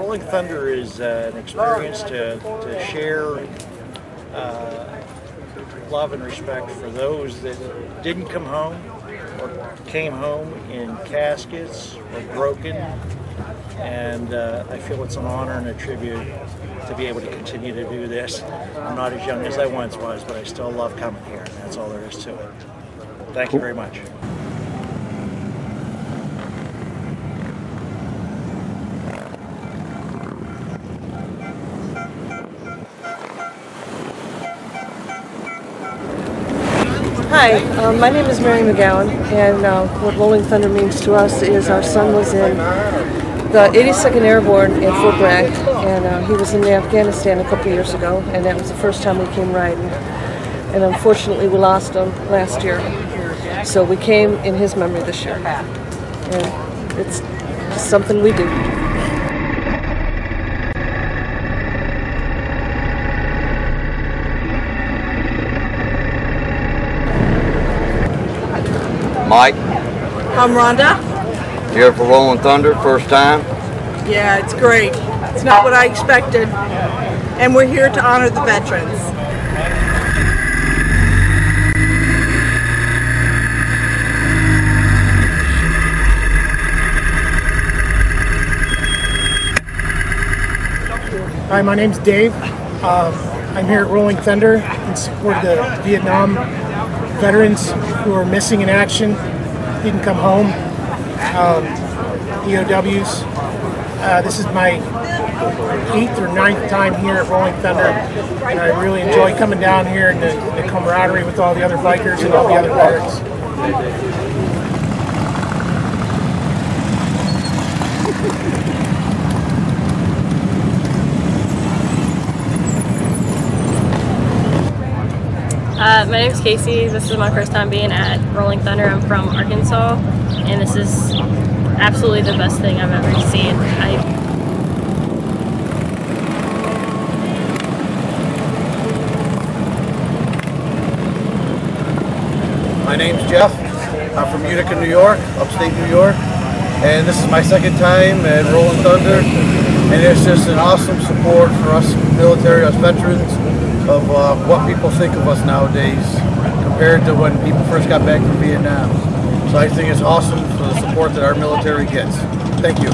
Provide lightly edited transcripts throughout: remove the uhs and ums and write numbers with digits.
Rolling Thunder is an experience to share love and respect for those that didn't come home or came home in caskets or broken. And I feel it's an honor and a tribute to be able to continue to do this. I'm not as young as I once was, but I still love coming here, and that's all there is to it. Thank you very much. Hi, my name is Mary McGowan, and what Rolling Thunder means to us is our son was in the 82nd Airborne in Fort Bragg, and he was in Afghanistan a couple years ago, and that was the first time we came riding. And unfortunately we lost him last year, so we came in his memory this year, and it's just something we do. Mike. I'm Rhonda. Here for Rolling Thunder, first time? Yeah, it's great. It's not what I expected. And we're here to honor the veterans. Hi, my name's Dave. I'm here at Rolling Thunder in support of the Vietnam veterans who are missing in action, didn't come home, EOWs. This is my 8th or 9th time here at Rolling Thunder, and I really enjoy coming down here and the camaraderie with all the other bikers and all the other veterans. My name's Casey. This is my first time being at Rolling Thunder. I'm from Arkansas, and this is absolutely the best thing I've ever seen. My name's Jeff. I'm from Utica, New York, upstate New York, and this is my second time at Rolling Thunder, and it's just an awesome support for us military, us veterans, of what people think of us nowadays compared to when people first got back from Vietnam. So I think it's awesome for the support that our military gets. Thank you.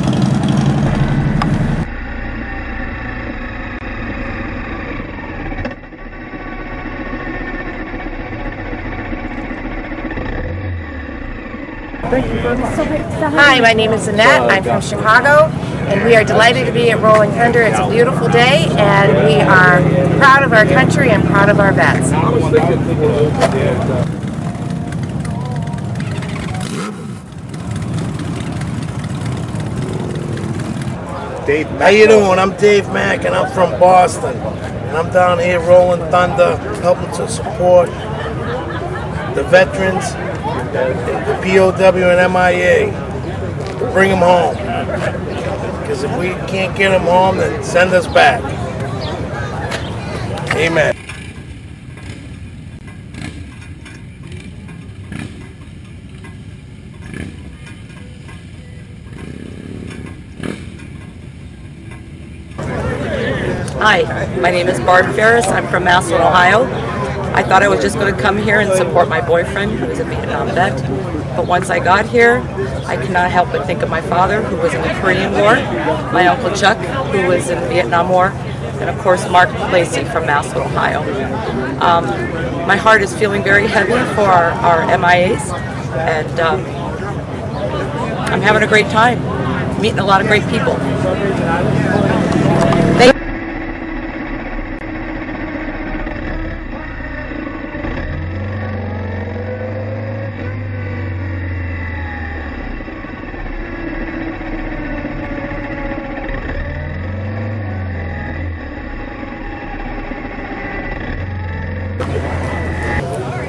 Hi, my name is Annette. I'm from Chicago, and we are delighted to be at Rolling Thunder. It's a beautiful day, and we are proud of our country and proud of our vets. Dave Mack. How you doing? I'm Dave Mack, and I'm from Boston, and I'm down here Rolling Thunder, helping to support the veterans, the POW and MIA, to bring them home. Because if we can't get them home, then send us back. Amen. Hi, my name is Barb Ferris. I'm from Massillon, Ohio. I thought I was just going to come here and support my boyfriend, who is a Vietnam vet. But once I got here, I cannot help but think of my father, who was in the Korean War, my Uncle Chuck, who was in the Vietnam War, and of course Mark Lacey from Massillon, Ohio. My heart is feeling very heavy for our MIAs, and I'm having a great time, meeting a lot of great people.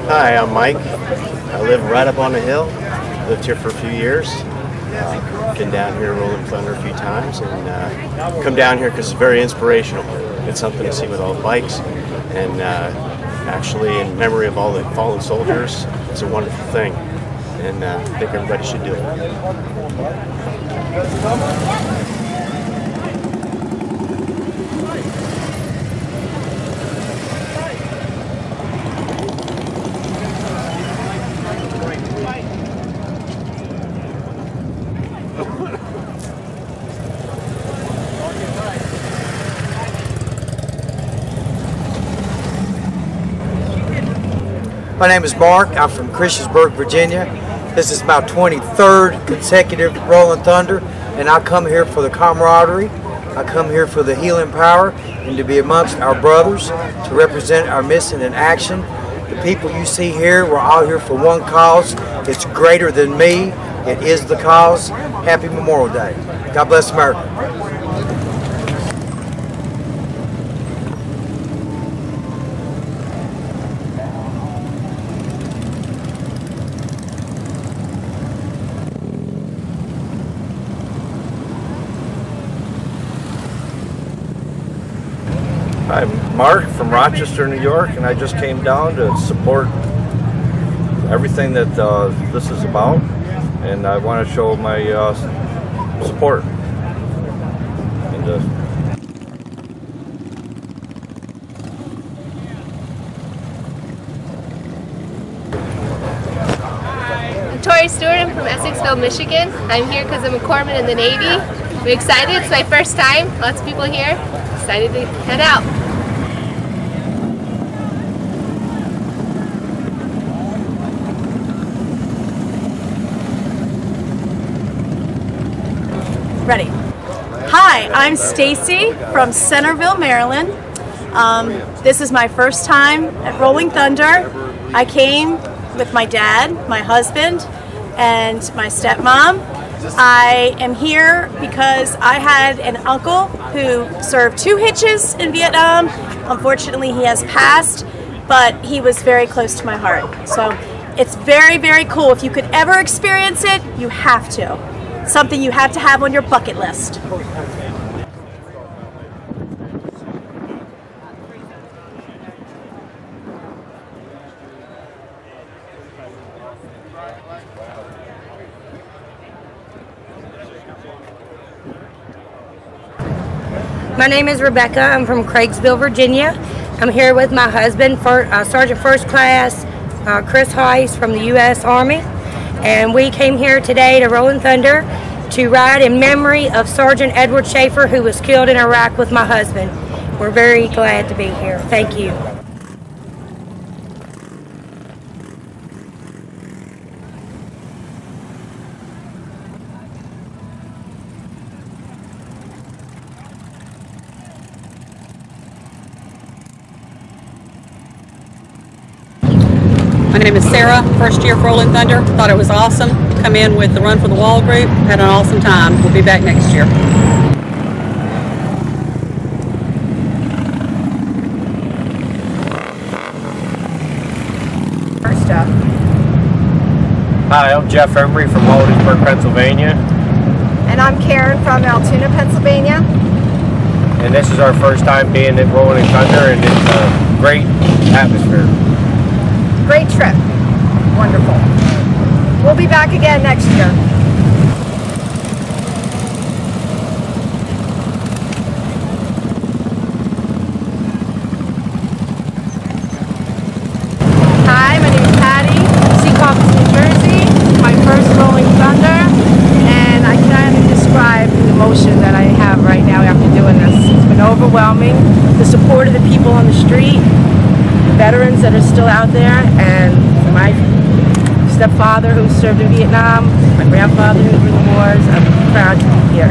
Hi, I'm Mike. I live right up on the hill. Lived here for a few years. Been down here Rolling Thunder a few times, and come down here because it's very inspirational. It's something to see with all the bikes, and actually in memory of all the fallen soldiers, it's a wonderful thing, and I think everybody should do it. My name is Mark. I'm from Christiansburg, Virginia. This is my 23rd consecutive Rolling Thunder, and I come here for the camaraderie. I come here for the healing power and to be amongst our brothers, to represent our mission in action. The people you see here, we're all here for one cause. It's greater than me. It is the cause. Happy Memorial Day. God bless America. I'm Mark from Rochester, New York, and I just came down to support everything that this is about, and I want to show my support. I'm Tori Stewart. I'm from Essexville, Michigan. I'm here because I'm a corpsman in the Navy. I'm excited. It's my first time. Lots of people here. Excited to head out. Ready. Hi, I'm Stacy from Centerville, Maryland. This is my first time at Rolling Thunder. I came with my dad, my husband, and my stepmom. I am here because I had an uncle who served 2 hitches in Vietnam. Unfortunately, he has passed, but he was very close to my heart. So it's very, very cool. If you could ever experience it, you have to. Something you have to have on your bucket list. My name is Rebecca. I'm from Craigsville, Virginia. I'm here with my husband, Sergeant First Class Chris Heiss from the U.S. Army. And we came here today to Rolling Thunder to ride in memory of Sergeant Edward Schaefer, who was killed in Iraq with my husband. We're very glad to be here. Thank you. My name is Sarah, first year for Rolling Thunder. Thought it was awesome. Come in with the Run for the Wall group. Had an awesome time. We'll be back next year. First up. Hi, I'm Jeff Embry from Waldensburg, Pennsylvania. And I'm Karen from Altoona, Pennsylvania. And this is our first time being at Rolling Thunder, and it's a great atmosphere. Great trip. Wonderful. We'll be back again next year. Hi, my name is Patty, Secaucus, New Jersey. My first Rolling Thunder, and I can't even describe the emotion that I have right now after doing this. It's been overwhelming. The support of the people on the street, veterans that are still out there, and my stepfather who served in Vietnam, my grandfather who was in the wars. I'm proud to be here.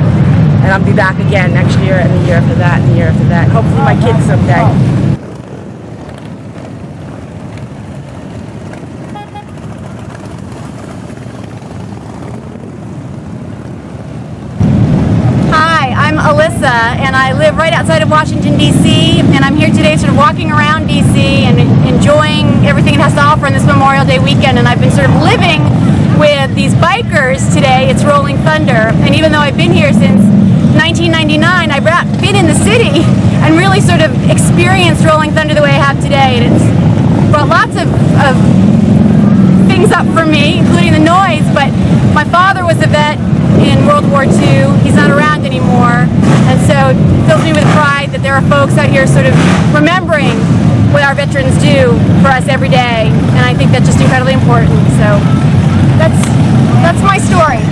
And I'll be back again next year, and the year after that, and the year after that. Hopefully my kids someday. I'm Alyssa, and I live right outside of Washington, D.C., and I'm here today sort of walking around D.C. and enjoying everything it has to offer on this Memorial Day weekend, and I've been sort of living with these bikers today. It's Rolling Thunder, and even though I've been here since 1999, I've been in the city and really sort of experienced Rolling Thunder the way I have today, and it's brought lots of things up for me, including the noise, but my father was a vet in World War II. He's not around anymore, and so it fills me with pride that there are folks out here sort of remembering what our veterans do for us every day, and I think that's just incredibly important. So that's my story.